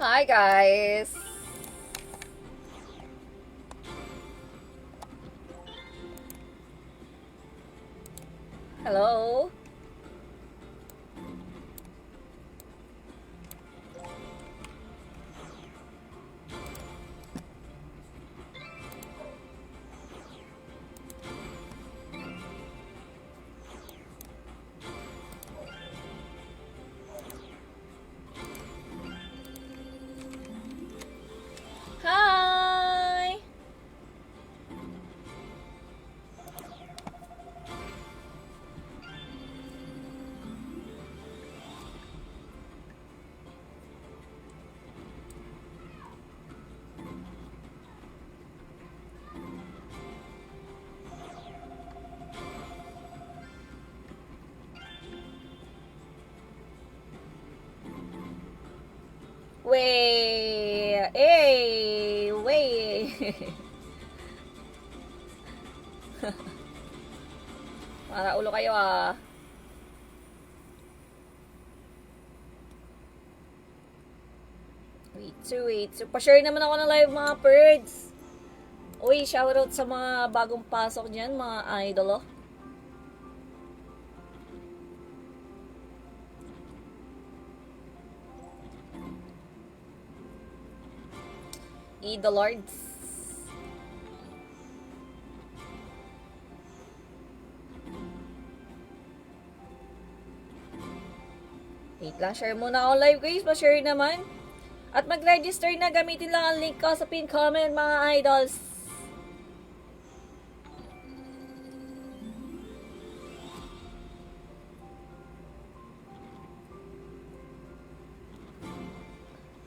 Hi guys! Hello? Hi! Way! Hey! Way! Para ulo kayo ah. Wait. So, pa-share naman ako ng live mga birds. Uy, shoutout sa mga bagong pasok dyan, mga idol oh. Idolords. Wait lang, share muna ako live guys. Pa-share naman. At mag-register na, gamitin lang ang link ko sa pin comment mga idols.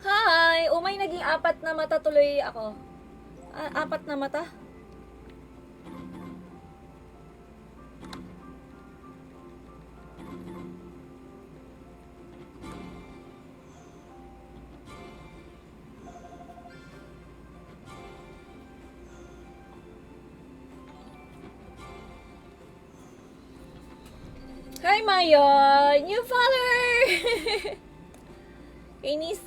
Hi! Umay, naging 4 na mata tuloy ako. 4 na mata? Hi, Maya! New follower! Kainis.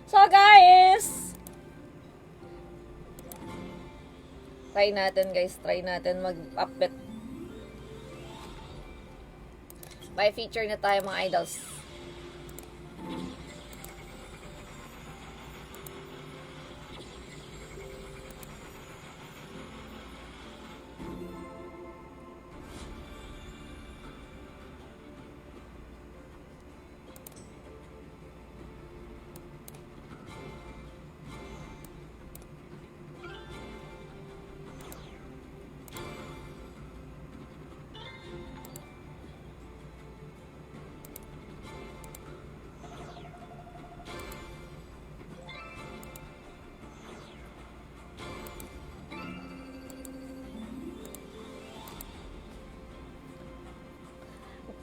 So guys, try natin mag-update. May feature na tayo mga idols.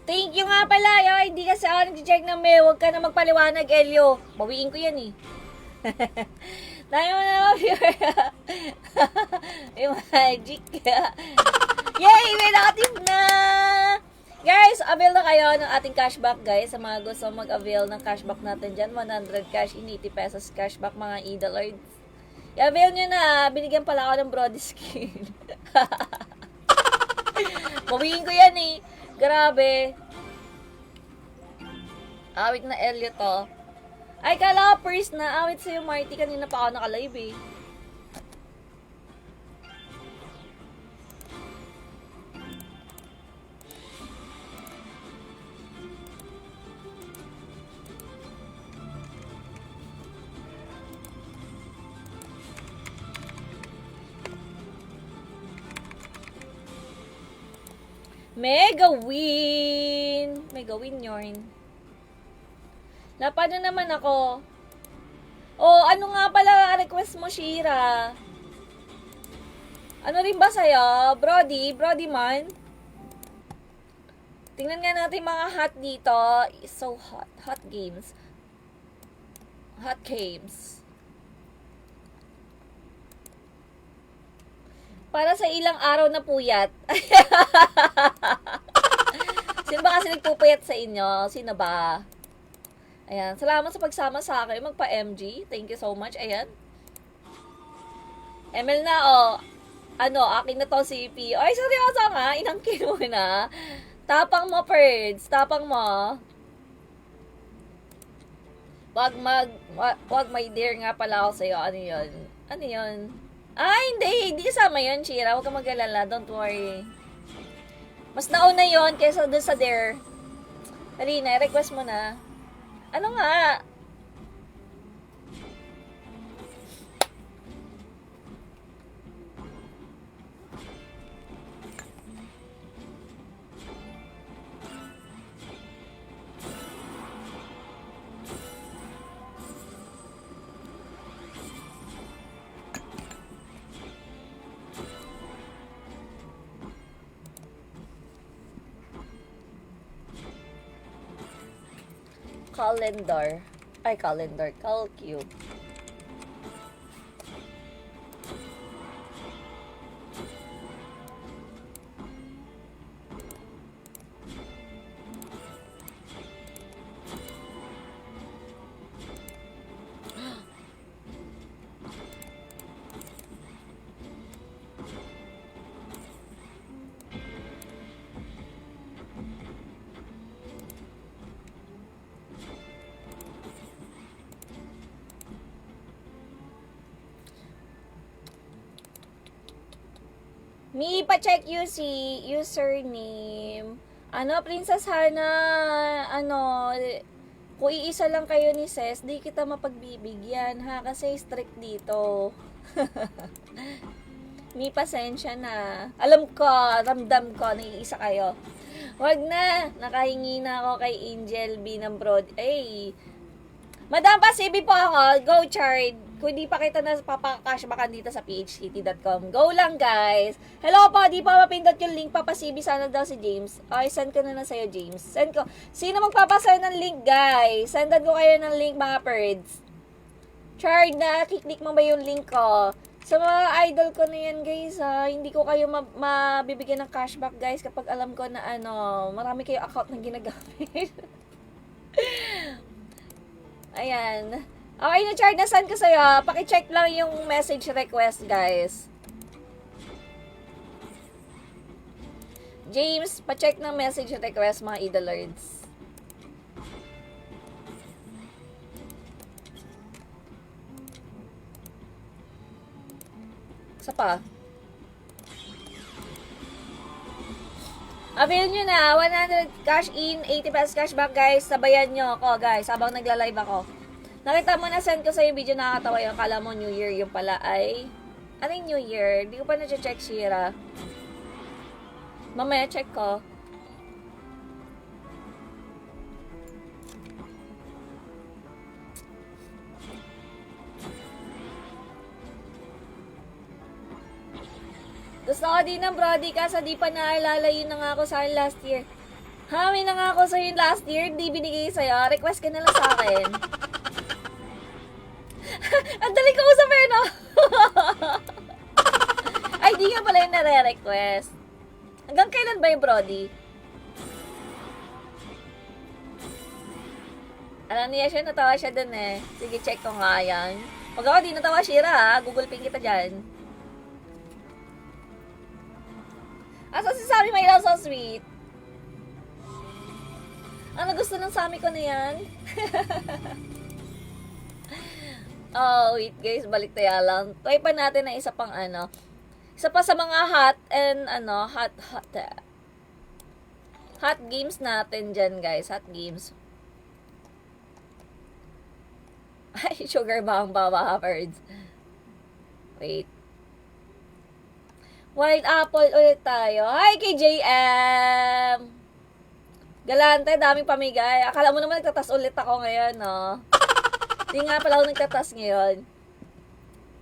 Thank you nga pala. Yo, hindi kasi ako nag-check ng mail. Huwag ka na magpaliwanag, Elio. Bawiin ko yan eh. Tayo mo na ma-viewer. Yung magic. Yay! May nakative na! Guys, avail na kayo ng ating cashback, guys. Sa mga gusto mag-avail ng cashback natin dyan. 100 cash in 80 pesos cashback, mga idolords. I-avail nyo na. Binigyan pala ako ng Brody skin. Bawiin ko yan eh. Grabe. Awit na Elliot to. Ay, kala ko first na. Awit sa'yo, Marty. Kanina pa ako naka-live eh. Mega win! Mega win yun. Napano naman ako? Oh, ano nga pala request mo, Shira? Ano rin ba sa'yo? Brody? Brody man? Tingnan nga natin mga hot dito. It's so hot. Hot games. Hot games. Para sa ilang araw na puyat. Sino ba kasi nagpupuyat sa inyo? Sino ba? Ayan. Salamat sa pagsama sa akin. Magpa-MG. Thank you so much. Ayan. ML na, oh. Ano, akin na to CP. Ay, seryoso nga. Inangkin mo na. Tapang mo, Perds. Tapang mo. Wag may dare nga pala ako sa'yo. Ano yun? Ano yun? Hindi. Hindi kasama yun, Shira. Huwag ka mag-alala. Don't worry. Mas nauna yun kaysa dun sa dare. Dali na, request mo na. Ano nga? Calendar. Ay, calendar. CalQ. Mi, pa-check yung si username. Ano, Princess Hana, ano, kung iisa lang kayo ni Ses, di kita mapagbibigyan, ha? Kasi strict dito. Mi, pasensya na. Alam ko, ramdam ko, naiisa kayo. Wag na, nakahingi na ako kay Angel B ng Broad. Ay, Madam Pasibi po ako, go Chard. Kung di pa kita na papakashbackan dito sa phct.com. Go lang, guys. Hello po, di pa mapindot yung link. Papasibi sana daw si James. Ay, send ko na sa'yo, James. Send ko. Sino magpapasaya ng link, guys? Sendan ko kayo ng link, mga perds. Chard, na kiklik mo ba yung link ko? Sa mga idol ko na yan, guys, ha? Hindi ko kayo mabibigyan ng cashback, guys, kapag alam ko na, marami kayo account na ginagamit. Ayan. Okay na, Chard. Nasaan ko sa'yo? Pakicheck lang yung message request, guys. James, pacheck ng message request, mga idolords. Isa pa. Avail nyo na. 100 cash in, 80 pesos cashback, guys. Sabayan nyo ako, guys, habang nagla-live ako. Nakita mo na, send ko sa yung video, nakakatawa yung kala mo New Year, yung pala ay ano yung New Year? Di ko pa na-check, Shira. Mamaya check ko. Gusto ko din ng Brody ka sa di pa naalala yun na nga ako sa akin last year. Ha, may nangako sa yun last year, di binigay sa'yo. Request ka na lang sa akin. Ang dali ko usap eh, no? Ay, di nga pala yung nare-request. Hanggang kailan ba yung Brody? Alam niya siya, natawa siya dun eh. Sige, check ko nga yan. Pag ako di natawa, Shira ha. Google Pay kita dyan. Asa si Sammy, my love, so sweet. Ano gusto ng Sammy ko na yan? Oh, wait guys, balik tayo lang. Try pa natin na isa pang isa pa sa mga hot and hot games natin dyan, guys. Hot games. Ay, sugar bomb ba, birds? Wait. Wild apple ulit tayo. Hi kay JM! Galante, daming pamigay. Akala mo naman nagtatas ulit ako ngayon, no? Hindi nga pala ako nagtatas ngayon.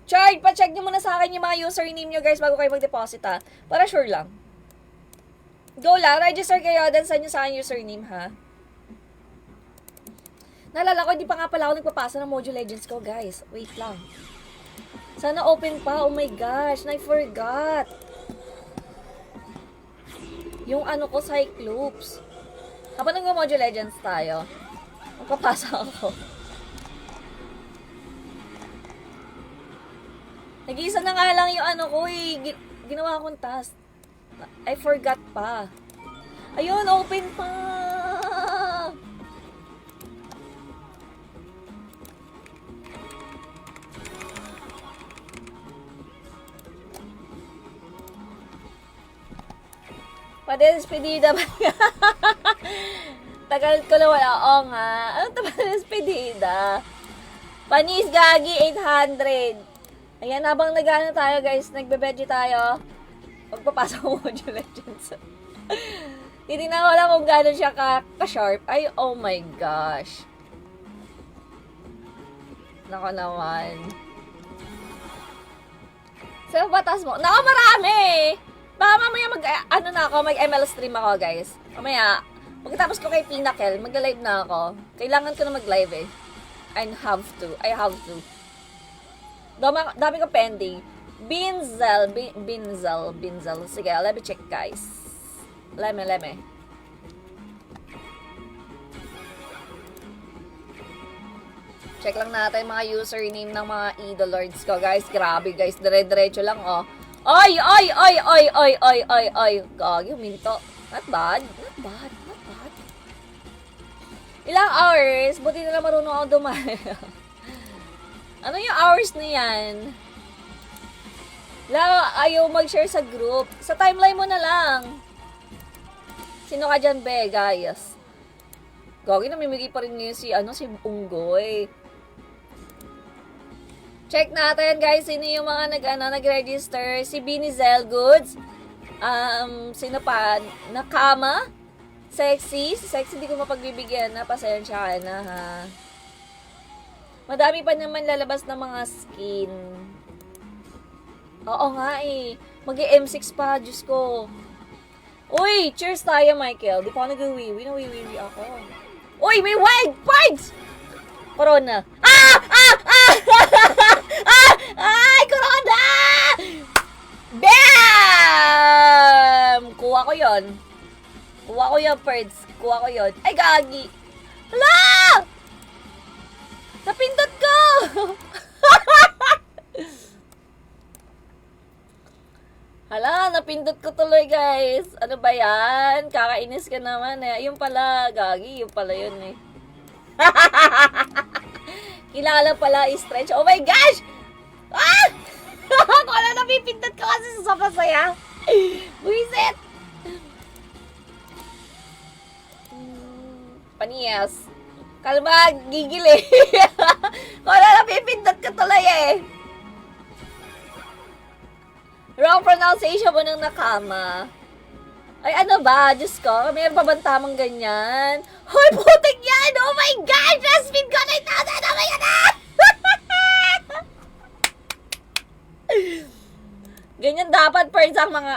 Chard, pa-check nyo muna sa akin yung mga username nyo, guys, bago kayo mag-deposit, ha? Para sure lang. Go lang, register kayo, then send nyo sa akin username, ha? Naalala ko, hindi pa nga pala ako nagpapasa ng Mobile Legends ko, guys. Wait lang. Sana open pa. Oh my gosh, I forgot. Yung ano ko, Cyclops. Habang nag-Mobile Legends tayo, magpapasa ako. Nag-iisa na nga lang yung ano ko eh. Ginawa akong task. I forgot pa. Ayun, open pa! Padespedida ba? Tagal ko na wala. Oo nga. Ano ito padespedida? Panis Gagi, 800. Ayan, habang nag-ano tayo guys, nagbe-veggie tayo. Pagpapasok mo Mobile Legends. Titignan ko lang kung gano'n siya ka-sharp. Ay, oh my gosh. Nako naman. Saan batas mo? Nako, marami! Baka mamaya mag-ML stream ako guys. Mamaya, pagkatapos ko kay Pinnacle, mag-live na ako. Kailangan ko na mag-live eh. I have to. Dami ko pending. Binzel. Sige, let me check, guys. Leme. Check lang natin mga username ng mga idolords ko, guys. Grabe, guys. Dire-diretso lang, oh. Oy! Gagi, huminto. Not bad. Ilang hours? Buti na lang marunong ako dumaya. Ano yung hours na yan? Ayaw mag-share sa group. Sa timeline mo na lang. Sino ka dyan, be, guys? Gagi, namimigay pa rin ngayon si Unggoy. Check natin, guys, sino yung mga nag-register. Si Binizel Goods. Sino pa? Nakama? Sexy? Si Sexy, hindi ko mapagbibigyan na. Pasensya ka na, ha? Madami pa naman lalabas ng mga skin. Oo nga eh. Mag-M6 pa, Diyos ko. Uy, cheers tayo, Michael. Di pa ako nag-wiwi. Nawiwiwi ako. Uy, may wild parts! Corona. Ay, corona! Bam! Kuha ko yon, Perds. Kuha ko yon. Ay, gagi. Hala! Napindot ko! Hala, napindot ko tuloy, guys. Ano ba yan? Kakainis ka naman eh. Yung pala, gagi. Yung pala yun eh. Kilala pala i-stretch. Oh my gosh! Ah! Kung ano napipindot ko kasi sa sobrang saya. Buisit! Paniyas. Kalma, gigil eh. Wala, napipindot ka tuloy eh. Wrong pronunciation mo ng Nakama. Ay, ano ba? Diyos ko, mayroon pa bang tamang ganyan? Hoy, putik yan! Oh my God! Jasmine ko na ito! Oh my God! Ganyan dapat parts ang mga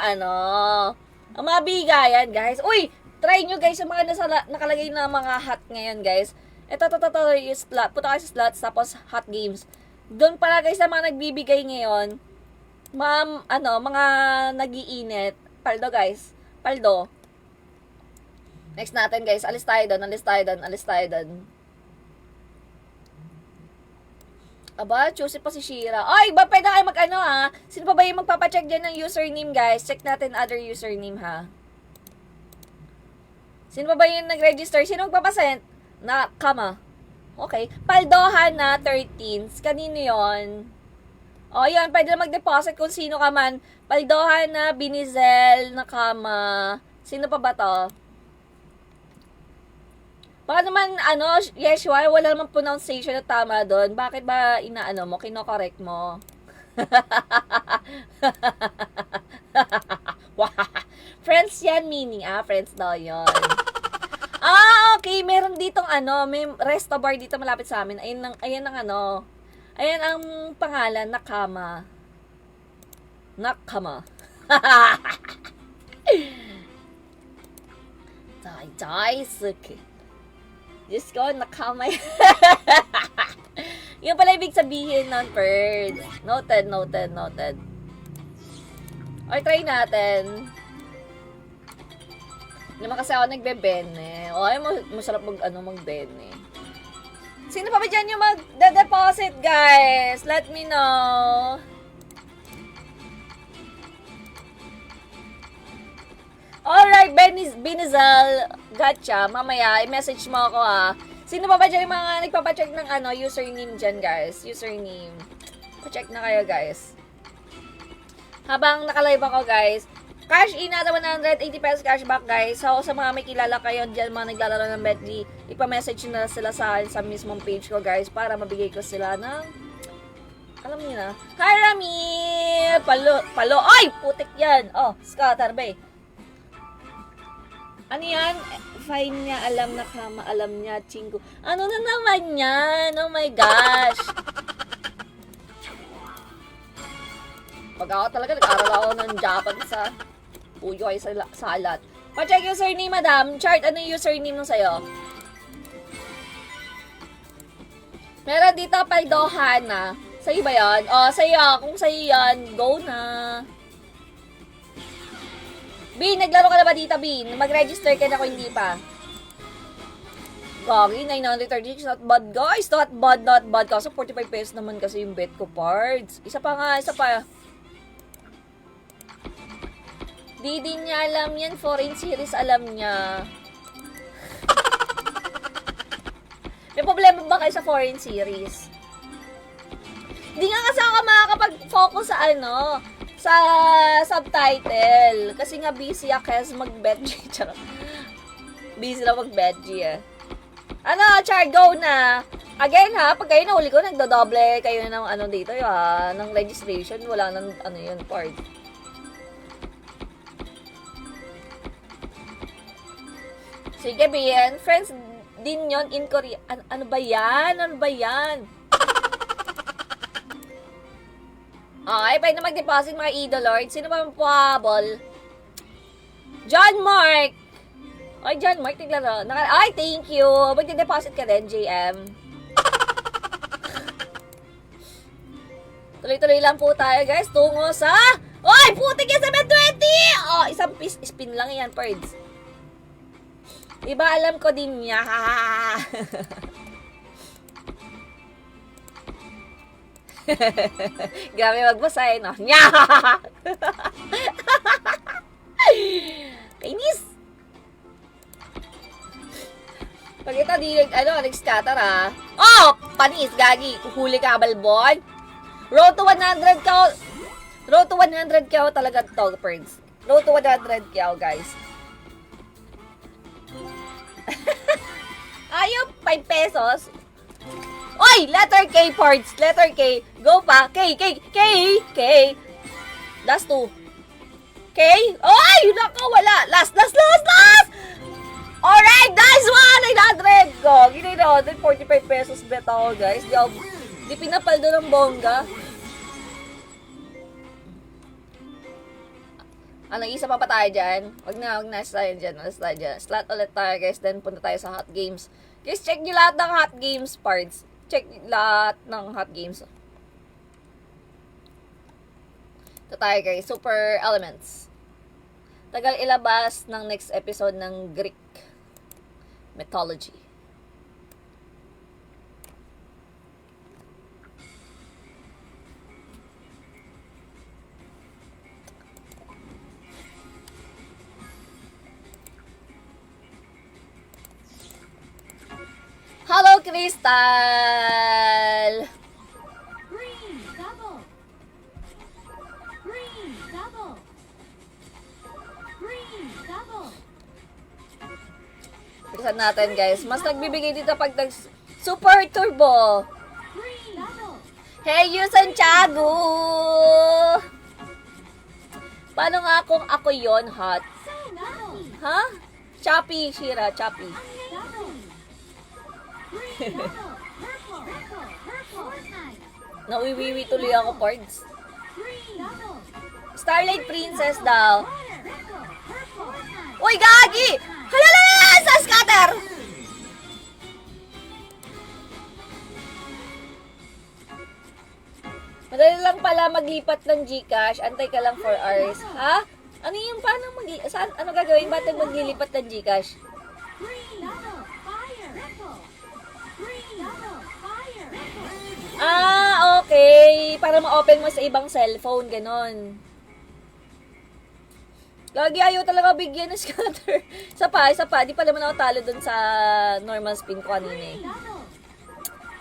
ang mga bigayan, guys. Uy! Try nyo, guys, yung mga nakalagay na mga hot ngayon, guys. Ito, yung slot. Punta kayo sa slots, tapos hot games. Doon pala, guys, sa mga nagbibigay ngayon, mga nag-iinit. Paldo, guys. Paldo. Next natin, guys. Alis tayo doon. Aba, choosy pa si Shira. Ay, ba pwede kayo Sino pa ba yung magpapacheck dyan ng username, guys? Check natin other username, ha? Sino pa ba yung nag-register? Sino magpapasent? Nakama. Okay. Paldohan na 13. Kanino yon? O, yun. Pwede na mag-deposit kung sino ka man. Paldohan na Binizel, Nakama. Sino pa ba to? Baka naman, Yeshua, wala namang pronunciation na tama doon. Bakit ba kino-correct mo? Friends yan, meaning. Friends daw yun. Okay. Meron ditong may resto bar dito malapit sa amin. Ayan ang pangalan, Nakama. Nakama. Daisuke. Diyos ko, Nakama. Yung pala ibig sabihin nun, birds. Noted. Okay, try natin. Hindi naman kasi ako nagbe-bene. Ay, masarap magbene. Sino pa ba dyan yung mag-deposit, guys? Let me know. Alright, Binizal. Gotcha. Mamaya, i-message mo ako Sino pa ba dyan yung mga nagpapacheck ng username dyan, guys? Username. Pa-check na kayo, guys. Habang nakalive ako, guys, cash in at 180 pesos cashback, guys. So, sa mga may kilala kayo dyan, mga naglalaro ng Betly, ipa-message na sila sa mismong page ko, guys, para mabigay ko sila ng, alam niyo na, hi, Rami! Palo, ay! Putik yan! Oh, scatter, bay. Ano yan? Fine niya, alam na kama, alam niya, chingo. Ano na naman yan? Oh my gosh! Pag ako talaga, nag-aral ako ng Japan sa puyo ay salat. Pa-check username, madam. Chart, ano yung username nung sa'yo? Meron dito, Paldohana. Sa'yo ba yan? Sa'yo. Kung sa'yo yan, go na. Bin, naglaro ka na ba dito, Bin? Mag-register ka na kung hindi pa. Gagi, 936, not bad, guys. Not bad. Kaso 45 pesos naman kasi yung bet ko, parts. Isa pa. Di din niya alam yan. Foreign series alam niya. May problema ba kayo sa foreign series? Di nga kasi ako makakapag-focus sa subtitle. Kasi nga busy ako kasi mag-bedgy. Busy na mag-bedgy Char, go na. Again pag kayo nahuli ko, nagdodoble kayo ng dito ng registration. Wala nang yun part. Sige, Bien. Friends din yon in Korea. Ano ba yan? Okay, pwede na mag-deposit mga idolord. Sino ba mapabol? John Mark! Ay, John Mark, naglaro. Ay, thank you. Mag-deposit ka din, JM. Tuloy-tuloy lang po tayo, guys. Tungo sa... Oy! Putik yan sa 720! Isang spin lang yan, birds. Diba, alam ko din niya. Grabe magbasa no? Nya! Kainis! Pag ito, nag-scatter panis, gagi. Uhuli ka, balbon. Road to 100 ka. Road to 100 ka talaga to, friends. Road to 100 ka, guys. Ayaw, 5 pesos. Oy! Letter K parts. Letter K. Go pa. K. Last 2. K. Oy! Nako, wala. Last. Alright, nice one! 900 ko. Ginay 45 pesos bet ako, guys. Di pinapaldo ng bongga. Isa pa tayo dyan? Wag na tayo dyan. Slot ulit tayo, guys. Then, punta tayo sa hot games. Guys, check nyo lahat ng hot games parts. Check lahat ng hot games. Ito tayo, guys. Super Elements. Tagal ilabas ng next episode ng Greek mythology. Hello, Crystal! Green double. Bilisan natin, guys. Mas nagbibigay dito pag Super Turbo! Hey, you Santiago! Paano nga kung ako yon hot? So lucky. Ha? Choppy, Shira, choppy. Double. Green double. Purple. Purple. Purple. 4 times. Nawiwiwi tuloy ako, Pords. Green double. Starlight Princess daw. Water. Purple. Purple. 4 times. Uy, gagi! Halala! Sa scatter! Madali lang pala maglipat ng Gcash. Antay ka lang 4 hours. Ha? Ano yung paano saan, ano gagawin? Ba't maglilipat ng Gcash? Green double. Fire. Purple. Green double. Fire. Purple. Ah, okay. Para ma-open mo sa ibang cellphone, ganon. Lagi ayaw talaga bigyan ng scatter. Isa pa. Di pa naman ako talo dun sa normal spin ko kanina eh. Double.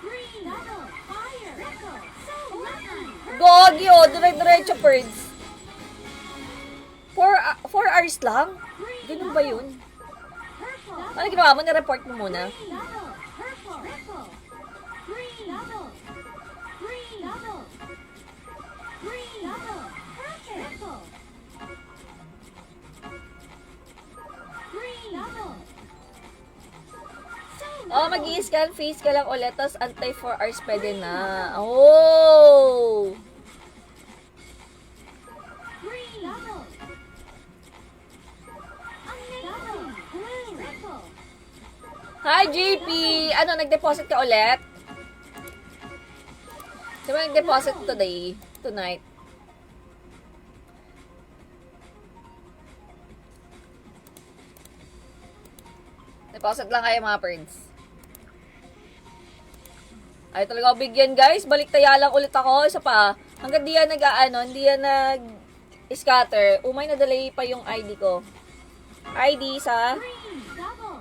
Green double. Fire. Purple. So lucky. Gogi oh, dire-diretso birds. 4 hours lang? Ganun ba yun? Purple. Ano ginawa mo? Na-report mo muna. Green double. Purple. Purple. Green double. Green double. Green double. Perfect. Purple. Green double. So Oh, mag-i-scan face ka lang ulit, tapos antay 4 hours pwede na. Oh! Green double. Amazing. Blue. Triple. Hi, JP! Ano, nag-deposit ka ulit? Di ba nag-deposit tonight? Deposit lang kayo mga friends. Ay talaga ako bigyan guys. Balik taya lang ulit ako. Isa pa. Hanggang di yan hindi yan nag-scatter. Umay na delay pa yung ID ko. ID sa, Green double.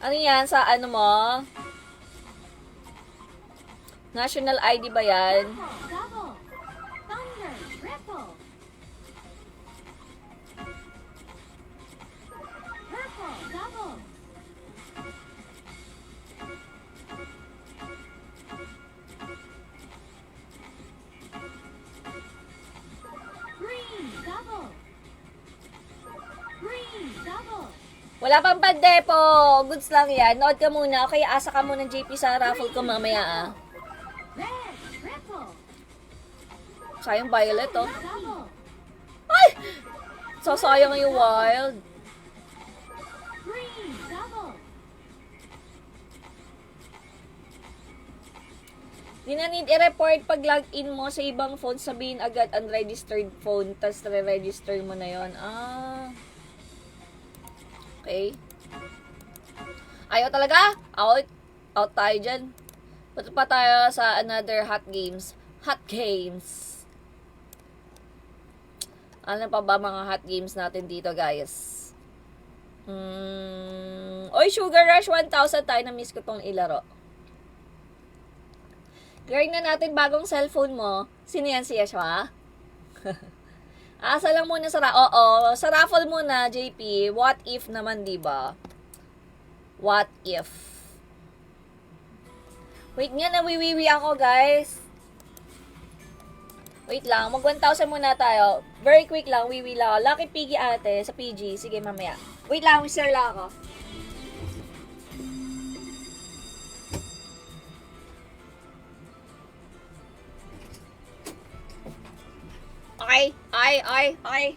ano yan, sa ano mo? National ID ba yan? Purple double. Thunder. Triple. Purple double. Green double. Green double. Wala pang pandepo. Goods lang yan. Nood ka muna. Okay, asa ka muna JP sa raffle ko mamaya ah. Red triple. Sayang violet oh. Double. Ay! Sasayang yung wild. Green double. Di na need i-report pag login mo sa ibang phone, sabihin agad unregistered phone, tas re-register mo na yon. Ah. Okay. Ayaw talaga? Out. Out tayo dyan. Punta pa tayo sa another hot games. Hot games. Ano pa ba mga hot games natin dito, guys? Oy, Sugar Rush 1000 tayo. Na-miss ko tong ilaro. Clear na natin bagong cellphone mo. Sino yan si Yeshua? Asa lang muna sa Oo, sa raffle muna, JP. What if naman, diba? What if? Wait nga, nawiwiwi ako, guys. Wait lang, mag 1,000 muna tayo. Very quick lang, wiwi lang ako. Lucky Piggy ate, sa PG. Sige, mamaya. Wait lang, share lang ako. Okay, okay.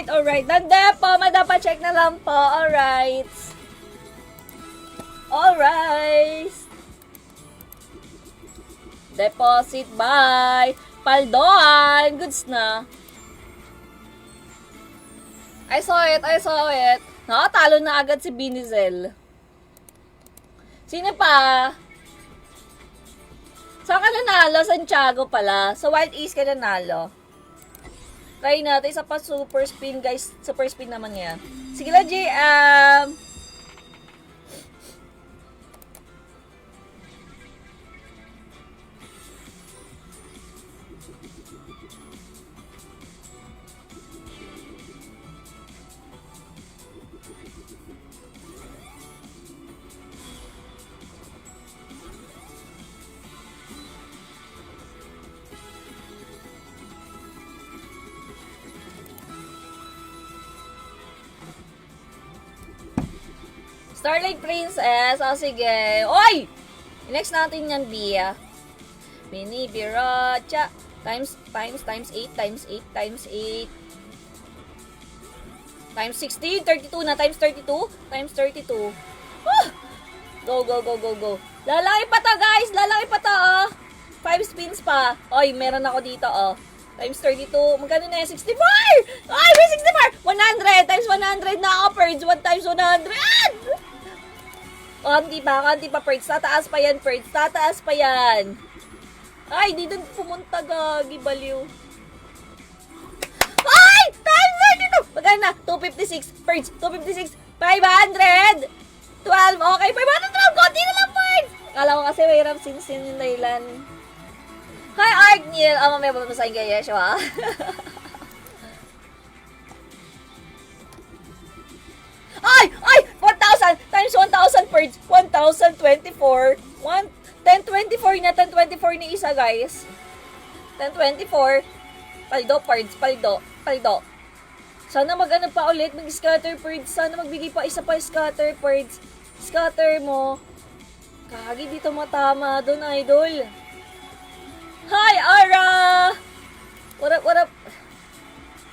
Alright. Nande po, madapacheck na lang po. Alright. Deposit by Paldoan. Goods na. I saw it. Nakatalo na agad si Binizel. Sino pa? Saan ka nanalo? Santiago pala. Sa Wild Ace ka nanalo. Try natin. Isa pa super spin, guys. Super spin naman yan. Sige lang, JM. Starlight Princess. O, sige. Oy! Next natin yan, Bia. Mini Biracha. Times 8. Times 16. 32 na. Times 32. Go. Lalaki pa to, guys. Lalaki pa to, oh. 5 spins pa. Oy, meron ako dito, oh. Times 32. Magkano na yan? 64! Ay, may 64! 100! Times 100 na ako, Perds. 1 times 100! Konti pa, Perds. Tataas pa yan, Perds. Ay, di doon pumunta, gagi, baliw. Ay! Times 32! Magkano na? 256, Perds. 256. 500! 12. Okay, 512. Konti na lang, Perds. Kala ko kasi mahirap sin yung dahilan. Hi, Art Neil. Mamaya ba masahin kay Yeshua? Ay! 4,000 times 1,000 per 1,024. 1024 na. 1024 ni isa, guys. 1024. Paldo. Sana mag-ano pa ulit. Mag-scatter birds. Sana magbigay pa isa pa scatter birds. Scatter mo. Kagi, dito matama. Doon, idol. Hi, Ara! What up?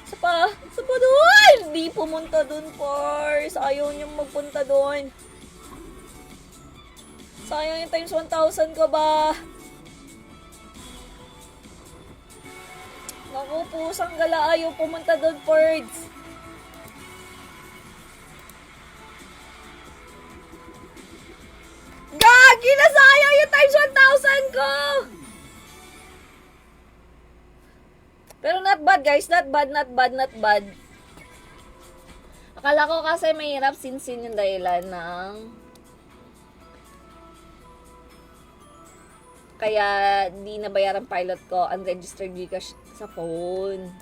Isa pa doon! Hindi pumunta doon, Pars. Ayaw niyang magpunta doon. Sayang yung times 1,000 ka ba? Naku, pusang gala. Ayaw pumunta doon, Pars. Gagi na, sayang yung times 1,000 ko! Pero not bad, guys. Not bad. Akala ko kasi mahirap sinsin yung dahilan ng kaya di nabayaran pilot ko unregistered Gcash sa phone.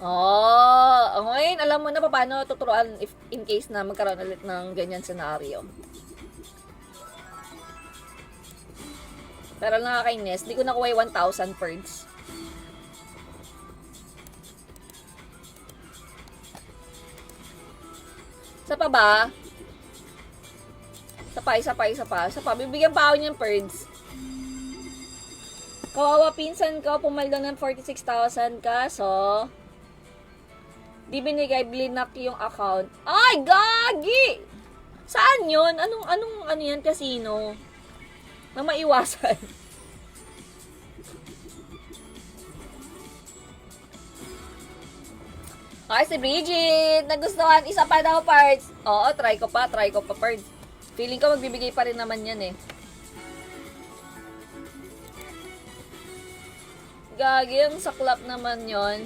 Ngayon alam mo na paano tuturuan if in case na magkaroon ulit ng ganyan scenario. Pero nakakainis, di ko nakuha yung 1,000 perds. Isa pa ba? Isa pa. Bibigyan pa ako niyang perds. Kawawa pinsan ko, pumaldo ng 46,000 ka, so di binigay, blinak yung account. Ay, gagi! Saan yun? Anong ano yan, casino? Na maiwasan. Okay, si Bridget, nagustuhan, isa pa daw parts. Oo, try ko pa parts. Feeling ko magbibigay pa rin naman yan eh. Gagi, ang saklap naman yon.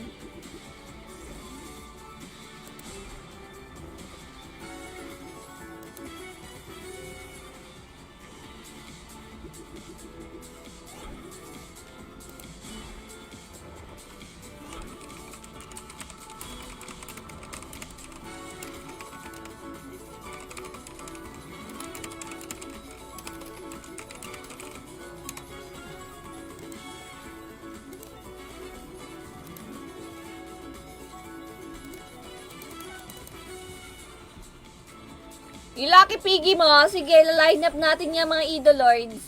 Yung Lucky Piggy mo, sige, line up natin yung mga idolords.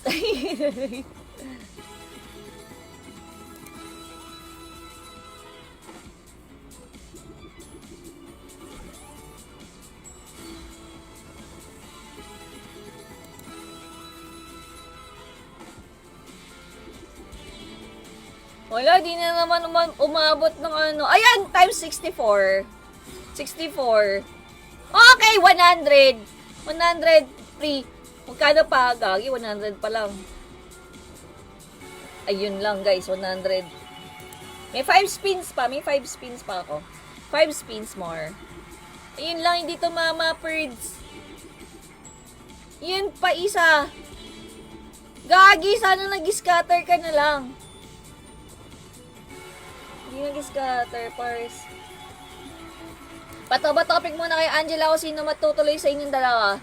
Wala, di na naman umabot ng ano. Ayan, times 64. 64. Okay, 100. 100 free. Magkano pa? Gagi, 100 pa lang. Ayun lang guys, 100. May 5 spins pa. May 5 spins pa ako. 5 spins more. Ayun lang, hindi tumama, Perds. Yun pa isa. Gagi, sana nag-scatter ka na lang. Hindi nag-scatter, Pars. Ba topic muna kay Angela o sino matutuloy sa inyong dalawa?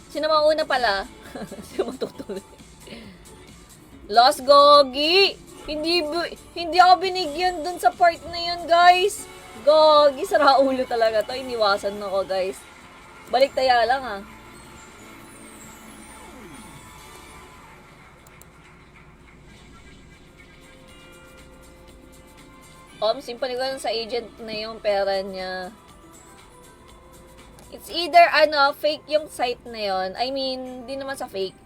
Sino mauna pala? Sino matutuloy? Lost Gogi! Hindi ako binigyan dun sa part na yun, guys. Gogi, sara ulo talaga to. Iniwasan ako, guys. Balik taya lang, ha. Simple ko lang sa agent na yung pera niya. It's either, fake yung site na yon. I mean, di naman sa fake.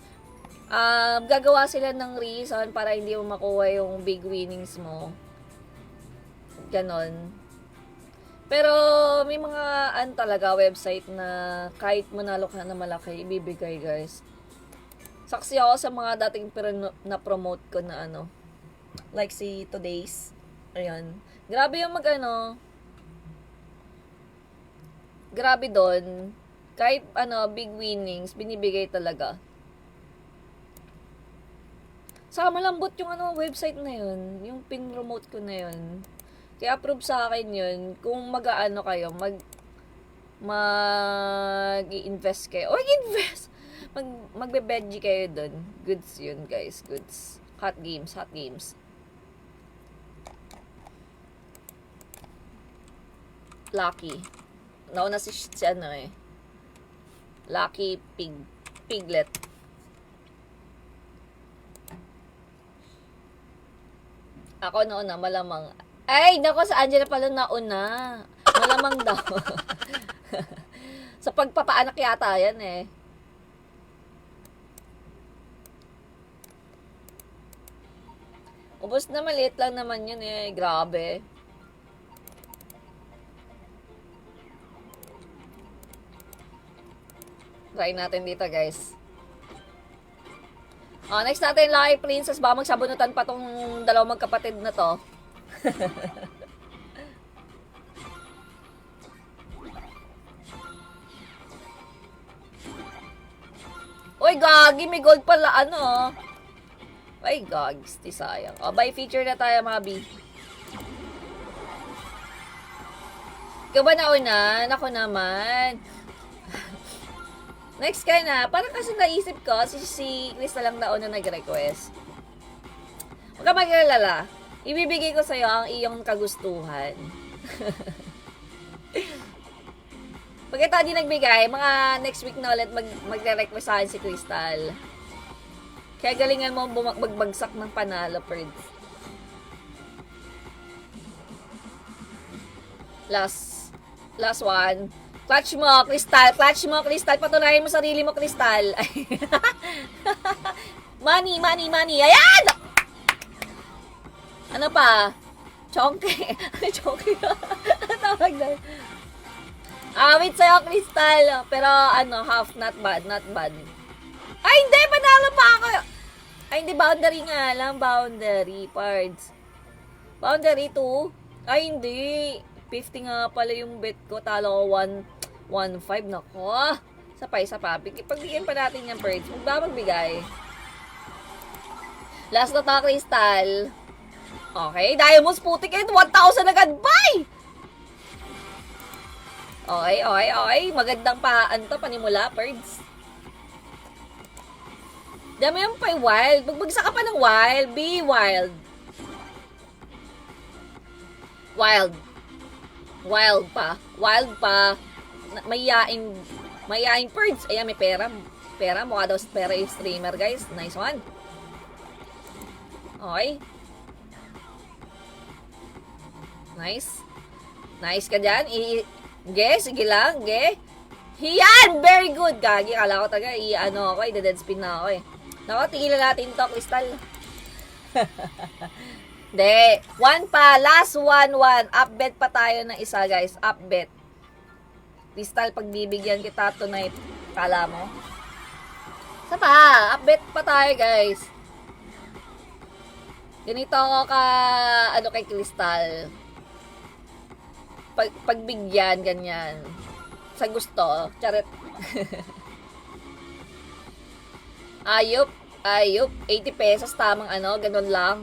Gagawa sila ng reason para hindi mo makuha yung big winnings mo. Ganon. Pero, may mga, talaga, website na kahit manalo ka na malaki, ibibigay, guys. Saksi ako sa mga dating na-promote ko na like si Today's. Ayan. Grabe yung grabe doon. Kahit big winnings, binibigay talaga. Saka malambot yung website na yun. Yung pin-promote ko na yun. Kaya approve sa akin yun. Kung kayo, mag-i-invest kayo. O mag-invest! Magbe-veggie kayo doon. Goods yun, guys. Goods. Hot games. Lucky. Nauna si Lucky Piglet. Ako nauna, malamang. Ay, nako, sa Angela pala nauna. Malamang daw. Sa pagpapaanak yata yan eh. Ubus na, maliit lang naman yun eh. Grabe. Try natin dito, guys. Next natin, Lucky Princess. Baka magsabunutan pa tong dalawang magkapatid na to. Uy, gagi. May gold pala, Ay, gags. Di sayang. Buy feature na tayo, mga B. Ikaw ba nauna? Nako naman. Next ka na. Parang kasi naisip ko, si Chris na lang nauna nag-request. Huwag ka mag-alala. Ibibigay ko sa'yo ang iyong kagustuhan. Pag ito di nagbigay, mga next week na ulit magre-request sa akin si Crystal. Kaya galingan mo magbagsak ng panalo, Perds. Last one. Clutch mo, Crystal. Patunayan mo sarili mo, Crystal. Money. Ayan! Ano pa? Chonky. Chonky. Tawag na. Wait sa'yo, Crystal. Pero, half, not bad. Ay, hindi! Panalo pa ako! Ay, hindi, boundary nga lang. Boundary, parts. Boundary 2? Ay, hindi. 50 nga pala yung bet ko. Talo ko 1.5. Nako. Isa pa. Pagbigyan pa natin yung birds. Magbibigay. Last na ta, Crystal. Okay. Diamonds putik yun. 1,000 agad. Bye! Okay. Magandang panimula, birds. Dami yung pa wild. Magbagsak ka pa ng wild. Be wild. Wild pa. Mayaing birds. Ayan, may pera. Mukha daw pera yung streamer, guys. Nice one. Okay. Nice ka dyan. Sige lang. Yan! Very good. Gagi, kala ko taga, ako, i-dead spin na ako eh. Nako, tigilan natin to, Crystal. Hindi. One pa. Last one. Upbet pa tayo ng isa, guys. Upbet. Crystal, pagbibigyan kita tonight. Kala mo? Isa pa. Upbet pa tayo, guys. Ganito ako kay Crystal. Pagbigyan, ganyan. Sa gusto. Charet. Ayup. 80 pesos, tamang ganun lang.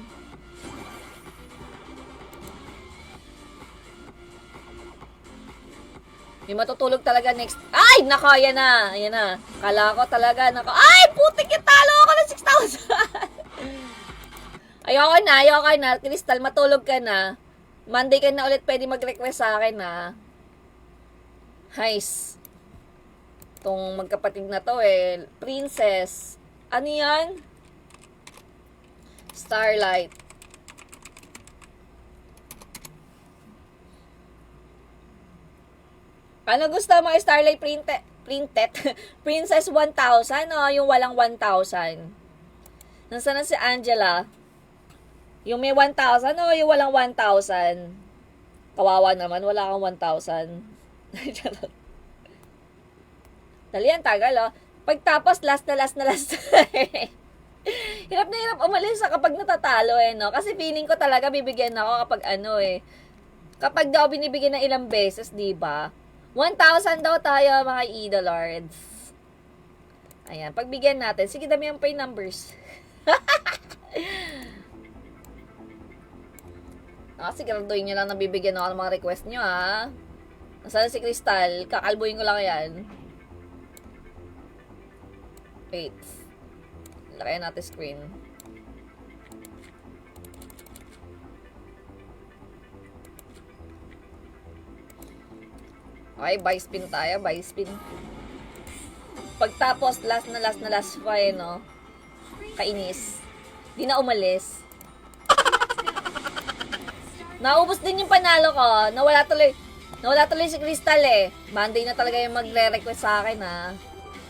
May matutulog talaga next. Ay! Nako, ayan na. Kala ko talaga, ay! Putik yung talo ako ng 6,000! Ayoko na. Crystal, matulog ka na. Monday ka na ulit pwede mag-request sa akin, ha? Heis. Itong magkapatid na to, Princess. Ano yan? Starlight. Ano gusto mo, Starlight printed? Princess 1,000, yung walang 1,000. Nasaan na si Angela? Yung may 1,000 yung walang 1,000. Kawawa naman, wala kang 1,000. Dali yan, tagal, Pagtapos, last na last. Hirap na hirap umalis kapag natatalo, no? Kasi feeling ko talaga bibigyan ako kapag kapag daw binibigyan ng ilang beses, di ba? 1,000 daw tayo, mga idolords. Ayan, pagbigyan natin. Sige, damihan pa yung numbers. Siguraduhin nyo lang na bibigyan ako ng mga request nyo, ha? Nasaan si Crystal? Kakalbuhin ko lang yan. Wait. Lakayan natin screen. Okay, buy spin tayo. Buy spin. Pagtapos, last pa no? Kainis. Di na umalis. Naubos din yung panalo ko. Nawala tuloy si Crystal, Monday na talaga yung magre-request sa akin, ha?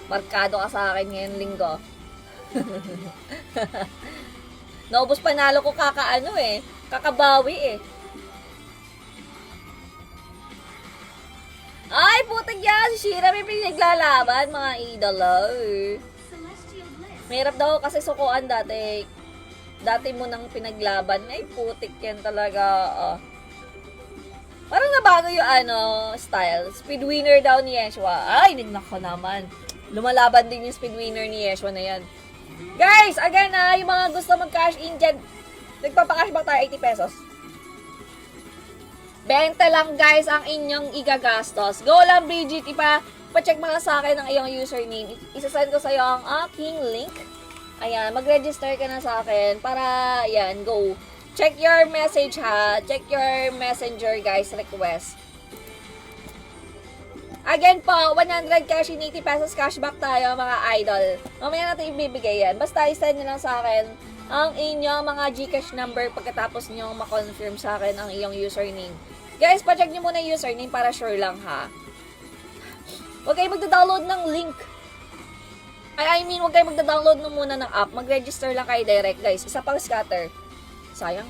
Markado ka sa akin ngayon linggo. Naubos panalo ko kakabawi, Ay, putang yan! Si Shira may pinaglalaban, mga idolo. Celestial Bliss. Mahirap daw kasi sukuan dati. Dati mo nang pinaglaban. Ay, putik yan talaga. Parang nabago yung style. Speed winner daw ni Yeshua. Ay, nako naman. Lumalaban din yung speed winner ni Yeshua na yan. Guys, again yung mga gusto mag-cash in dyan, nagpapakashback tayo 80 pesos. 20 lang guys ang inyong igagastos. Go lang, Bridget. Pa-check mo lang sa akin ang iyong username. Isasend ko sa'yo ang aking link. Ayan, mag-register ka na sa akin para, yan, go. Check your message, ha. Check your messenger, guys, request. Again po, 100 cash in 80 pesos cashback tayo, mga idol. Mamaya natin ibibigay yan. Basta isend nyo lang sa akin ang inyong mga Gcash number pagkatapos nyo ma-confirm sa akin ang iyong username. Guys, pa-check nyo muna yung username para sure lang, ha. Huwag kayo magda-download ng link. I mean, huwag kayo magda-download muna ng app. Mag-register lang kayo direct, guys. Isa pang scatter. Sayang.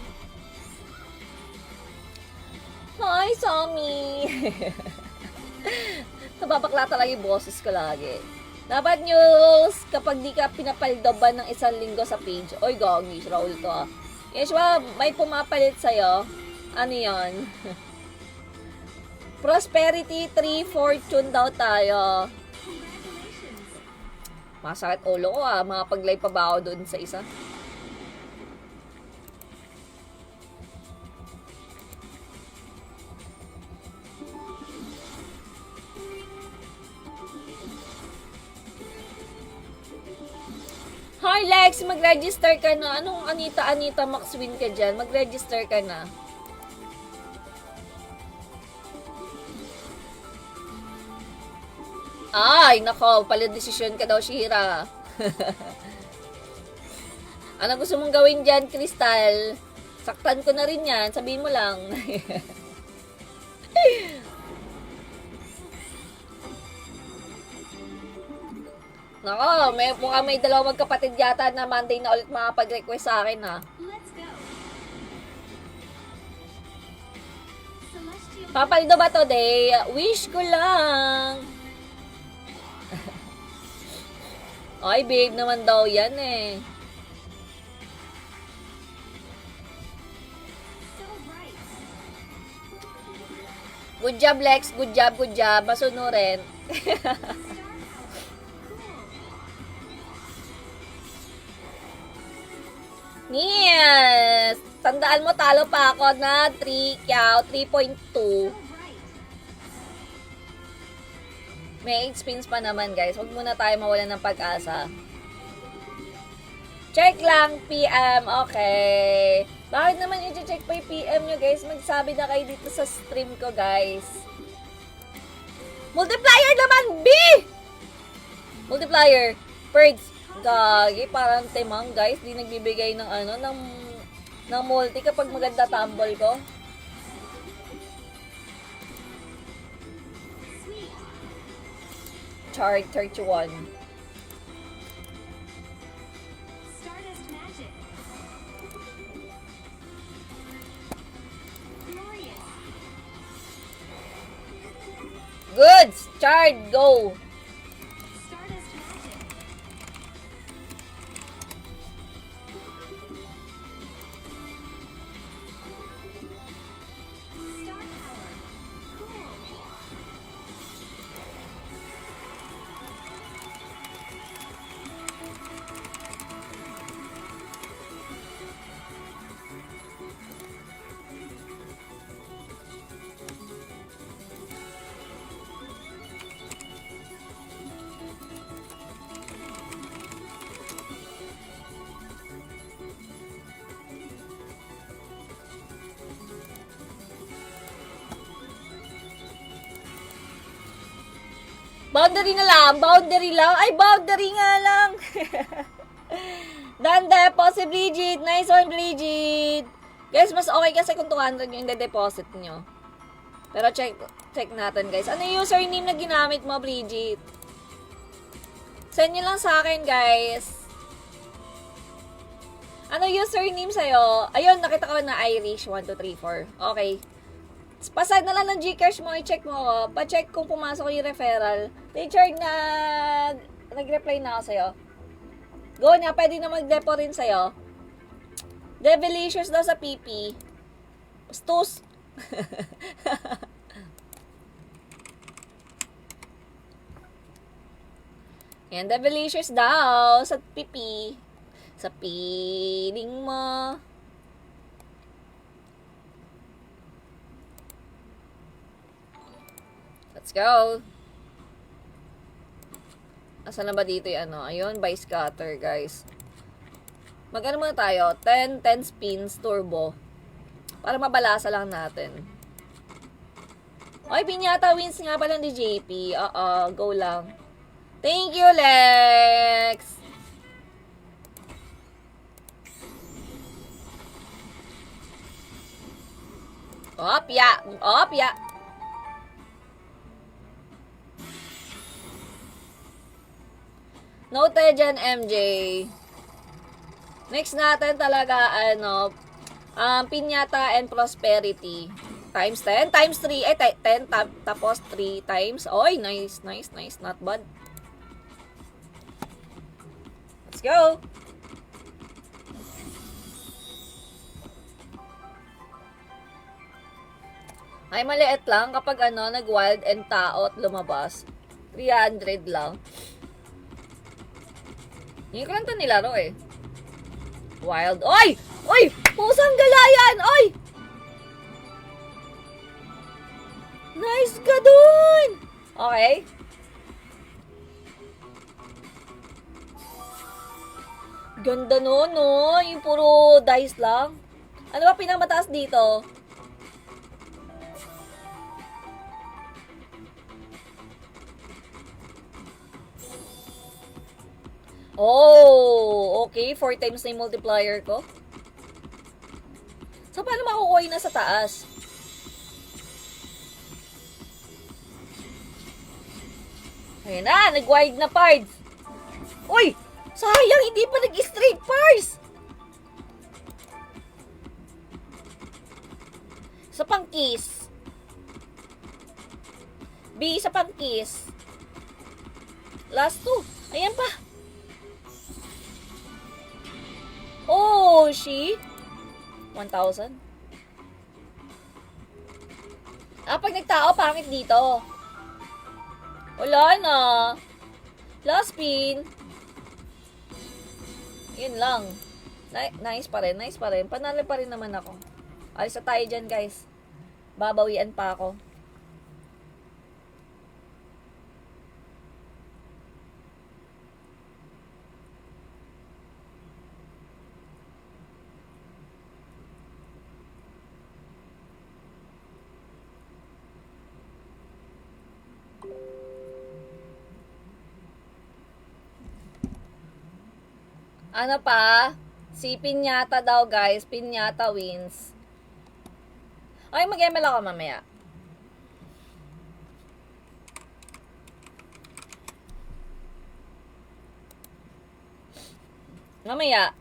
Hi, Sammy! Nababakla talaga yung boses ko lagi. Dapat news, kapag di ka pinapaldoban ng isang linggo sa page. Oy, gogish, Raul to. Yeshua, may pumapalit sa'yo. Ano yon? Prosperity 3 Fortune daw tayo. Masakit ulo ko, Makapag-live pa ba ako doon sa isa? Hi Lex, mag-register ka na. Anong Anita Max win ka dyan? Mag-register ka na. Ay, nako, pala-desisyon ka daw, Shira. Ano gusto mong gawin dyan, Crystal? Saktan ko na rin yan, sabihin mo lang. Nako, mukhang may dalawang magkapatid yata na Monday na ulit makapag-request sa akin, ha. Let's Papaldo ba today? Wish ko lang. Ay, babe naman daw yan eh. So right. Good job, Lex. Good job, good job. Masunurin. Star power. Cool. Yes! Tandaan mo, talo pa ako na 3, kyaw, 3.2. So right. May 8 spins pa naman, guys. Huwag muna tayo mawalan ng pag-asa. Check lang, PM. Okay. Bakit naman i-check pa yung PM nyo, guys? Magsabi na kayo dito sa stream ko, guys. Multiplier naman, B! Multiplier. Birds. Gagi, parang timang, guys. Di nagbibigay ng ano, ng multi kapag maganda tumble ko. Sweet. Chart 31. Stardust magic. Glorious. Goods! Chart, go! Stardust magic. Star power. Cool. Boundary na lang. Boundary lang. Ay, boundary nga lang. Dande, si Bridget. Nice one, Bridget. Guys, mas okay kasi kung 200 yung deposit nyo. Pero check natin, guys. Ano yung username na ginamit mo, Bridget? Send nyo lang sa akin, guys. Ano username sa'yo? Ayun, nakita ko na Irish 1234. Okay. Pasad na lang ng Gcash mo, i-check mo ako. Pa-check kung pumasok yung referral. Teacher, nag-reply na ako sa'yo. Go na, pwede na mag-depo rin sa'yo. Devilicious daw sa PP. Stus. Yan, Devilicious daw sa PP. Sa piling mo. Let's go. Asa na ba dito yung ano? Ayun, by scatter, guys. Mag-ano muna tayo? 10 spins, turbo. Para mabalasa lang natin. Ay, pinyata wins nga pala ni JP. Oo, go lang. Thank you, Lex! Opya! Opya! Noted dyan, MJ. Next natin talaga, Piñata and Prosperity. Times 10, times 3, 10, tapos 3 times. Oy, nice, nice, nice. Not bad. Let's go. Ay, maliit lang kapag nag-wild and tao at lumabas. 300 lang. Hindi ko lang ito nilaro eh. Wild. Oy! Oy! Pusang galayan! Oy! Nice ka dun! Okay. Ganda no, no? Yung puro dice lang. Ano ba pinamataas dito? Oh, okay. 4 times na yung multiplier ko. So, paano makukuha yun na sa taas? Ayan na, nag-wide na parts. Uy! Sayang, hindi pa nag-straight parts! Sa pang kiss. B, isa pang kiss. Last 2. Ayan pa. Oh, she. 1,000. Pag nagtao, pangit dito. Wala na. Last spin. Yun lang. Nice pa rin, nice pa rin. Panalo pa rin naman ako. Alis na tayo dyan, guys. Babawian pa ako. Ano pa? Si Piñata daw, guys. Piñata wins. Ay, mag-ML ako mamaya. Mamaya.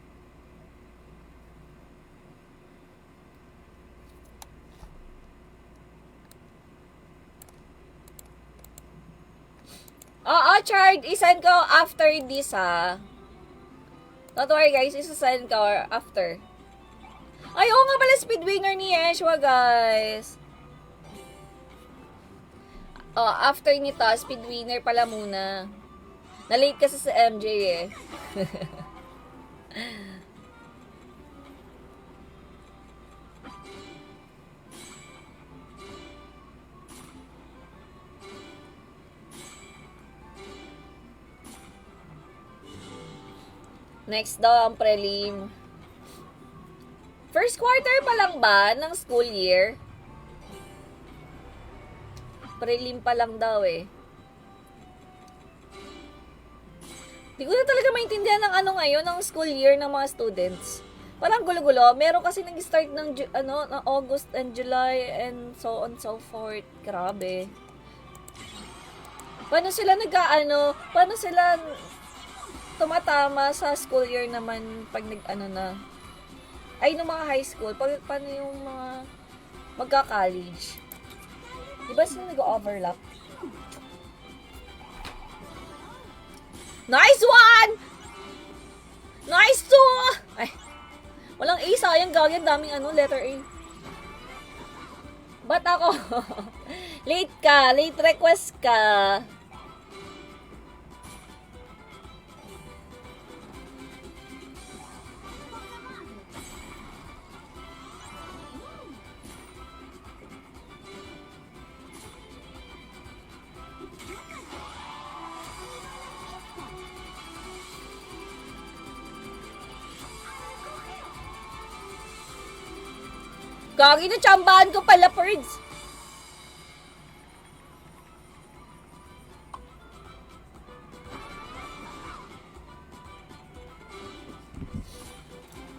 Oo, Chard. I-send ko after this, ha. Don't worry, guys. I-send ko after. Ay, oo nga pala, speed winner ni Yeshua, guys. Oh, after nito, speed winner pala muna. Na-late kasi sa MJ eh. Next daw ang prelim. First quarter pa lang ba ng school year? Prelim pa lang daw eh. Di ko na talaga maintindihan ng ano ngayon, ng school year ng mga students. Parang gulo-gulo. Meron kasi nag-start ng ng August and July and so on so forth. Grabe. Paano sila paano sila tumatama sa school year naman pag na? Ay, ng mga high school. Paano yung mga magka-college? Diba sila nag-overlap? Nice one! Nice two! Ay, walang A, sayang gagawin. Daming letter A. Ba't ako? Late ka. Late request ka. Gagi na tsambahan ko pala, Perds.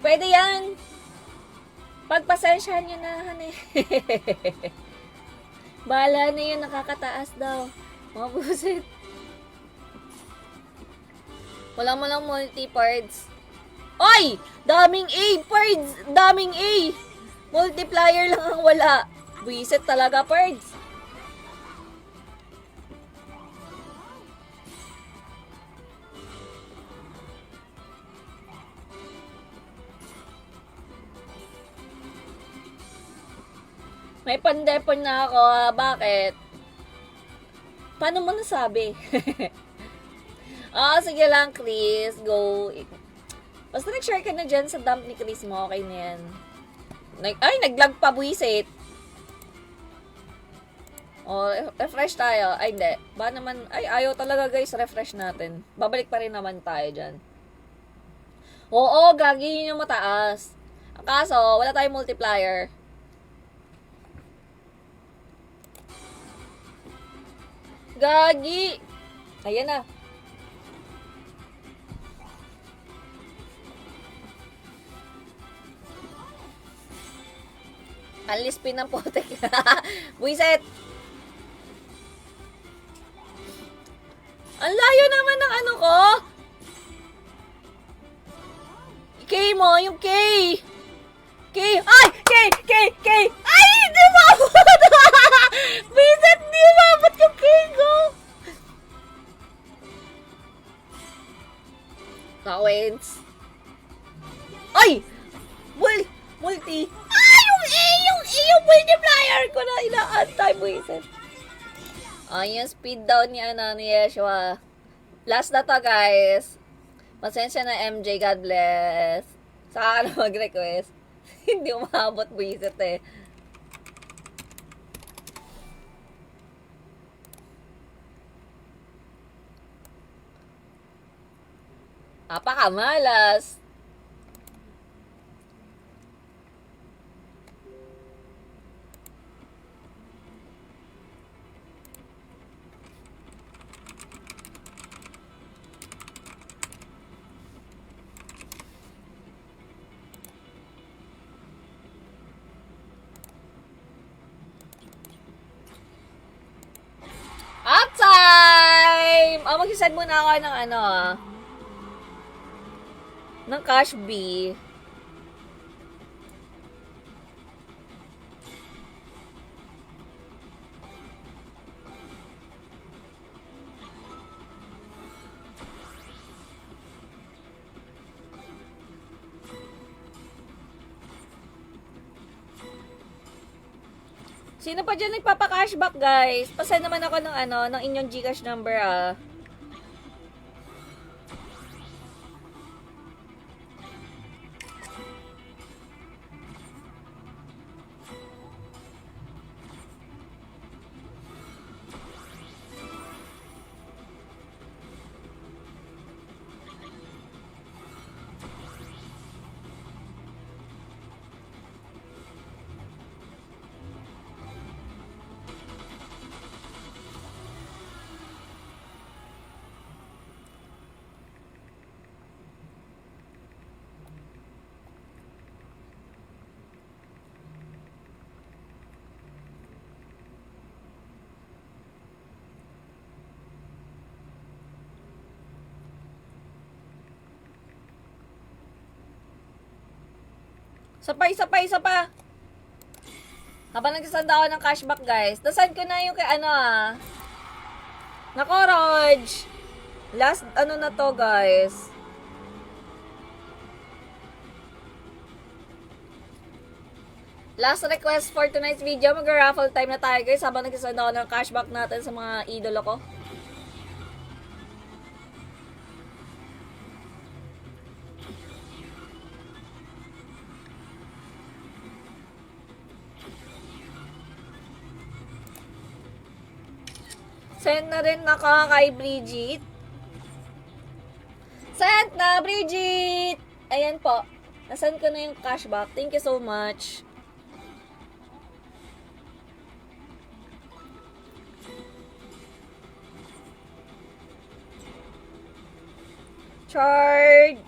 Pwede yan. Pagpasensyahan nyo na, hane. Bahala na yun, nakakataas daw. Mga busit. Walang multi-parts. Oy! Daming A, Perds! Daming A! Multiplier lang ang wala. Buisit talaga, Perds. May pandepon na ako. Bakit? Paano mo nasabi? Sige lang, Chris. Go. Basta nag-share ka na dyan sa dump ni Chris mo. Okay na yan. Ay, naglag pa, buwisit. Refresh tayo. Ay, hindi. Ba naman, ayaw talaga, guys. Refresh natin. Babalik pa rin naman tayo dyan. Oo, gagi, yun yung mataas. Ang kaso, wala tayong multiplier. Gagi! Ayan na. Alispin ng potek. Buiset! Ang layo naman ng ano ko. K mo, yung K. K. Ay! K! Ay! Di ba? Buiset, di ba? Ba't yung K? Bingo! Coins. Ay! Multi. Ah! Yung multiplier ko na ina-antay mo isin. Yung speed down ni Yeshua. Last na to, guys. Pasensya na, MJ. God bless. Saka ka na mag-request. Hindi umabot buwisit eh. Apakamalas. Up time! Mag-send muna ako ng ng Cash B. Sino pa dyan nagpapa-cashback, guys? Pasend naman ako ng ng inyong GCash number, ah. Isa pa. Habang nagsasanda ako ng cashback, guys. Nasend ko na yung kay Nako, Rog. Last, na to, guys. Last request for tonight's video. Mag-raffle time na tayo, guys. Habang nagsasanda ako ng cashback natin sa mga idolo ko. Send na rin ako kay Bridget. Send na, Bridget! Ayan po. Nasend ko na yung cashback. Thank you so much. Chard!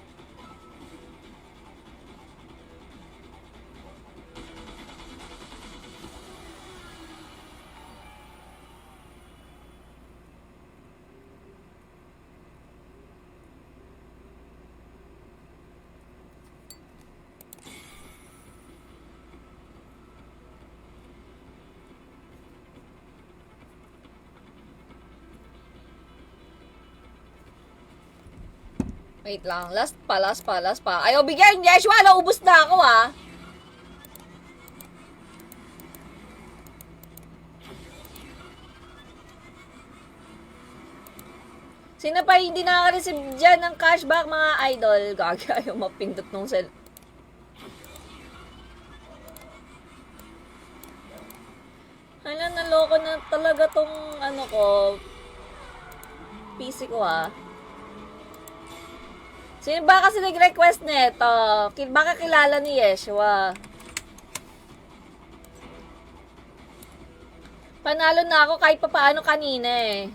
Wait lang. Last pa. Ayaw bigyan, Yeshua. Naubos na ako, ah. Sino pa hindi nakaka-receive dyan ng cashback, mga idol? Gagi, ayaw mapindot nung sel. Hala, naloko na talaga tong ko. PC ko, ah. Sino ba kasi nag-request nito? Baka kilala ni Yeshua. Panalo na ako kahit papaano kanina eh.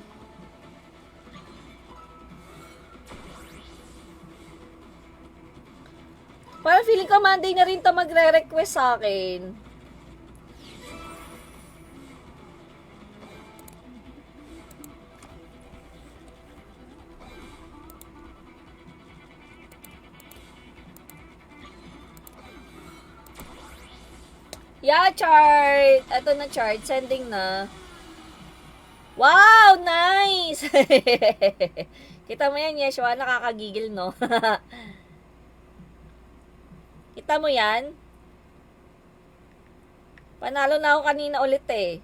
Parang feeling ko Monday na rin to magre-request sa akin. Yeah, chart. Ito na chart. Sending na. Wow, nice! Kita mo yan, Yeshua, nakakagigil, no? Kita mo yan? Panalo na ako kanina ulit eh.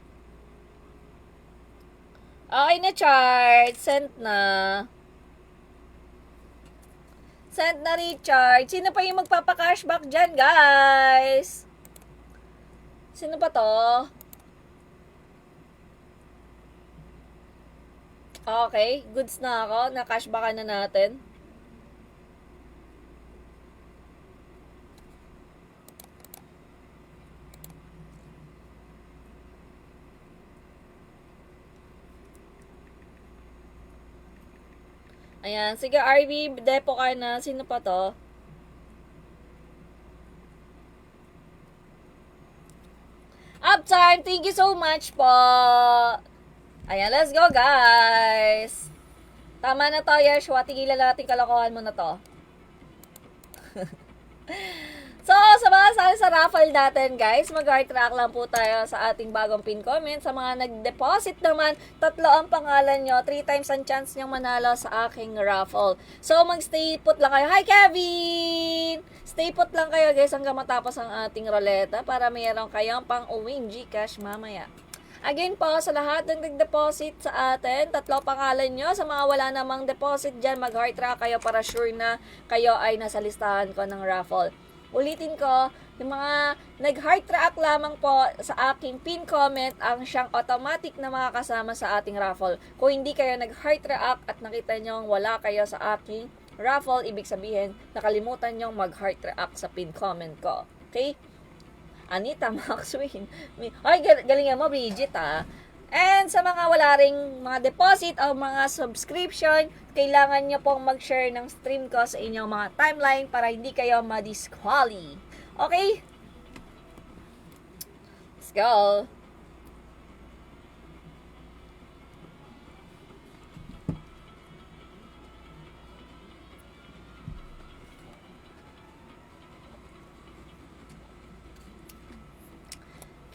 Okay na, chart. Sent na. Sent na, Richard. Sino pa yung magpapa-cashback dyan, guys? Sino pa to? Okay, goods na ako. Na-cashbackan na natin. Ayan. Sige, RV, depo ka na. Sino pa to? Uptime, thank you so much po. Ayan, let's go, guys. Tama na to, Yeshua. Tigilan natin kalokohan mo na to. So, sa mga sali sa raffle natin, guys, mag-heart track lang po tayo sa ating bagong pin comment. Sa mga nag-deposit naman, 3 ang pangalan nyo, 3 times ang chance nyong manalo sa aking raffle. So, mag-stay put lang kayo. Hi, Kevin! Stay put lang kayo, guys, hanggang matapos ang ating roleta para mayroon kayong pang-uwing Gcash mamaya. Again po, sa lahat ng nag-deposit sa atin, 3 pangalan nyo. Sa mga wala namang deposit dyan, mag-heart track kayo para sure na kayo ay nasa listahan ko ng raffle. Ulitin ko, yung mga nag-heart track lamang po sa aking pin comment ang siyang automatic na makakasama sa ating raffle. Kung hindi kayo nag-heart track at nakita nyo wala kayo sa aking raffle, ibig sabihin, nakalimutan nyo mag-heart track sa pin comment ko. Okay? Anita Maxwin. Ay, galingan mo, Bridget, ah. And sa mga wala ring mga deposit o mga subscription, kailangan nyo pong mag-share ng stream ko sa inyong mga timeline para hindi kayo ma-disquali. Okay? Let's go.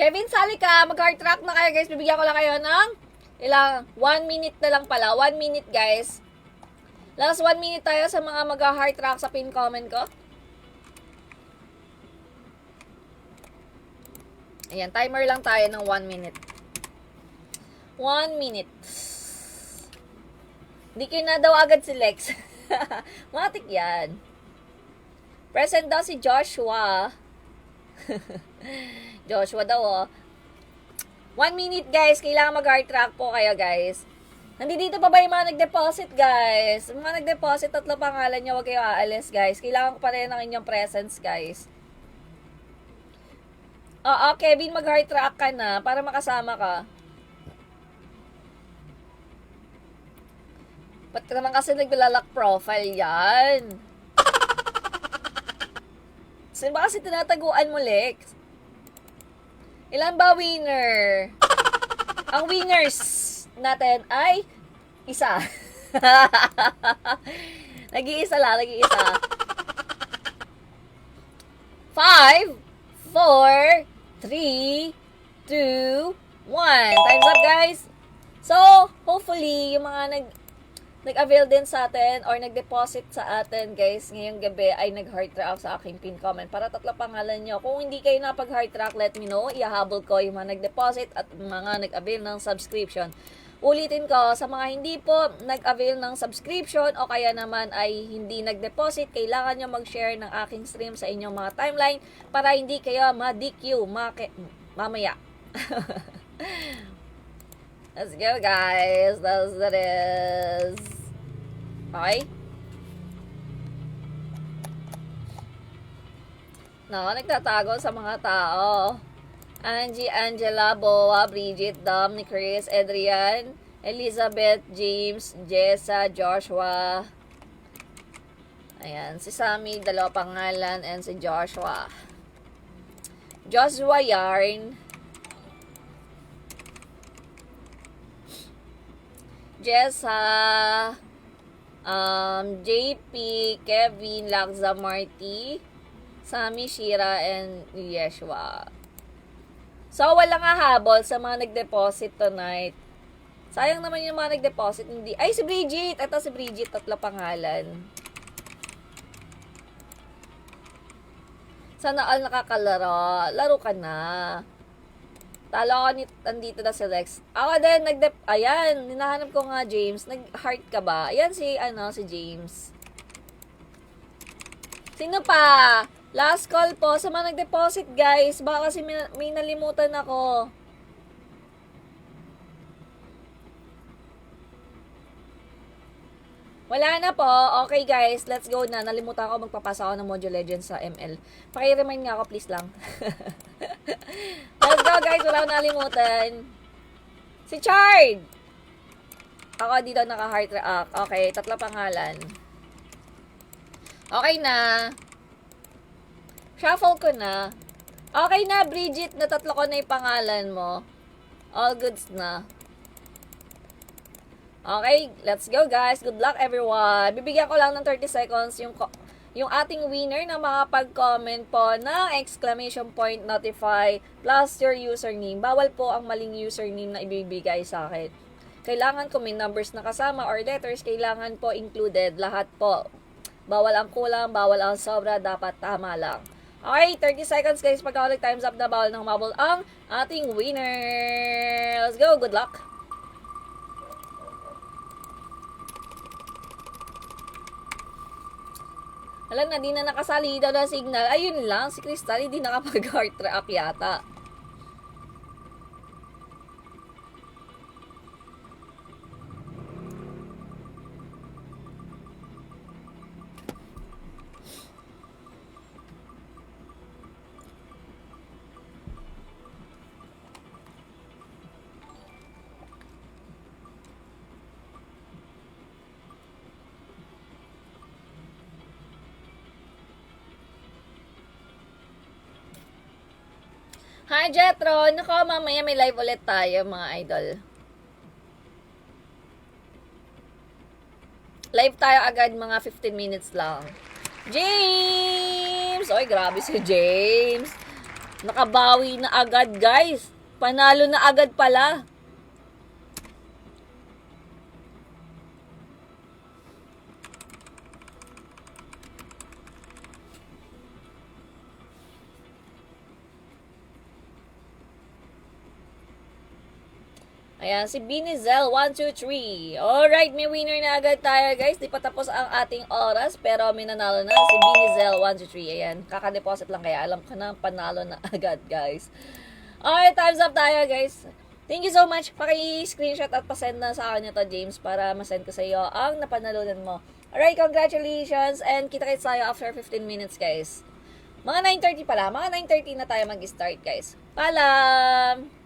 Kevin, sali ka. Mag-heart track na kayo, guys. Bibigyan ko lang kayo ng ilang 1 minute na lang pala. 1 minute, guys. Last 1 minute tayo sa mga mag-heart track sa pin comment ko. Ayan, timer lang tayo ng 1 minute. 1 minute. Hindi kayo na daw agad si Lex. Matik yan. Present daw si Joshua. Joshua daw, oh. 1 minute, guys. Kailangan mag-heart track po kayo, guys. Nandito pa ba yung mga nag-deposit, guys? Yung mga nag-deposit, 3 pangalan nyo, huwag kayo aalis, guys. Kailangan ko pa rin ng inyong presence, guys. Oo, Kevin, mag-heart track ka na para makasama ka. Ba't ka naman kasi naglalak profile yan? Sino ba kasi tinataguan mo, Lex? Ilan ba winner? Ang winners natin ay isa. Nag-iisa lang, nag-iisa. 5, 4, 3, 2, 1. Time's up, guys. So, hopefully, yung mga nag-avail din sa atin or nag-deposit sa atin, guys, ngayong gabi ay nag-heart track sa aking pin comment para 3 pangalan nyo. Kung hindi kayo napag-heart track, let me know. Ihahabol ko yung mga nag-deposit at mga nag-avail ng subscription. Ulitin ko, sa mga hindi po nag-avail ng subscription o kaya naman ay hindi nag-deposit, kailangan nyo mag-share ng aking stream sa inyong mga timeline para hindi kayo ma-DQ mamaya. Let's go, guys. That's what it is. Okay? No, nagtatago sa mga tao. Angie, Angela, Boa, Bridget, Dom, ni Chris, Adrian, Elizabeth, James, Jessa, Joshua. Ayan, si Sammy, 2 pangalan, and si Joshua. Joshua Yarn. Jessa, JP, Kevin, Lakza, Marty, Sammy, Shira, and Yeshua. So, walang hahabol sa mga nag-deposit tonight. Sayang naman yung mga nag-deposit. Hindi. Ay, si Bridget! Ito si Bridget. 3 pangalan. Sana all nakakalaro. Laro ka na. Talo ako nandito na si Lex. Ako din, ayan, hinahanap ko nga, James. Nag-heart ka ba? Ayan si James. Sino pa? Last call po sa mga nag-deposit, guys. Baka kasi may nalimutan ako. Wala na po. Okay, guys. Let's go na. Nalimutan ko magpapasa ako ng Mobile Legends sa ML. Paki-remind nga ako, please lang. Let's go, guys. Wala akong nalimutan. Si Chard! Ako dito naka-heart react. Okay, 3 pangalan. Okay na. Shuffle ko na. Okay na, Bridget. Na 3 ko na yung pangalan mo. All goods na. Okay, let's go, guys. Good luck, everyone. Bibigyan ko lang ng 30 seconds yung ating winner na makapag-comment po ng exclamation point notify plus your username. Bawal po ang maling username na ibibigay sa akin. Kailangan ko may numbers na kasama or letters. Kailangan po included. Lahat po. Bawal ang kulang, bawal ang sobra. Dapat tama lang. Okay, 30 seconds, guys. Pagka time's up na, bawal ng humabol ang ating winner. Let's go. Good luck. Alam na, di na nakasali daw na signal. Ayun lang, si Crystal, hindi nakapag-heart react yata. Hi, Jetro! Nako, mamaya may live ulit tayo, mga idol. Live tayo agad, mga 15 minutes lang. James! Oy, grabe si James. Nakabawi na agad, guys. Panalo na agad pala. Ayan, si Binizel, 1, 2, 3. Alright, may winner na agad tayo, guys. Di pa tapos ang ating oras, pero may nanalo na. Si Binizel, 1, 2, 3. Ayan, kakadeposit lang kaya. Alam ko na, panalo na agad, guys. Alright, time's up tayo, guys. Thank you so much. Paki-screenshot at pasend na sa akin ito, James, para masend ko sa iyo ang napanalunan mo. Alright, congratulations. And kita-kits tayo after 15 minutes, guys. Mga 9:30 pala. Mga 9:30 na tayo mag-start, guys. Paalam!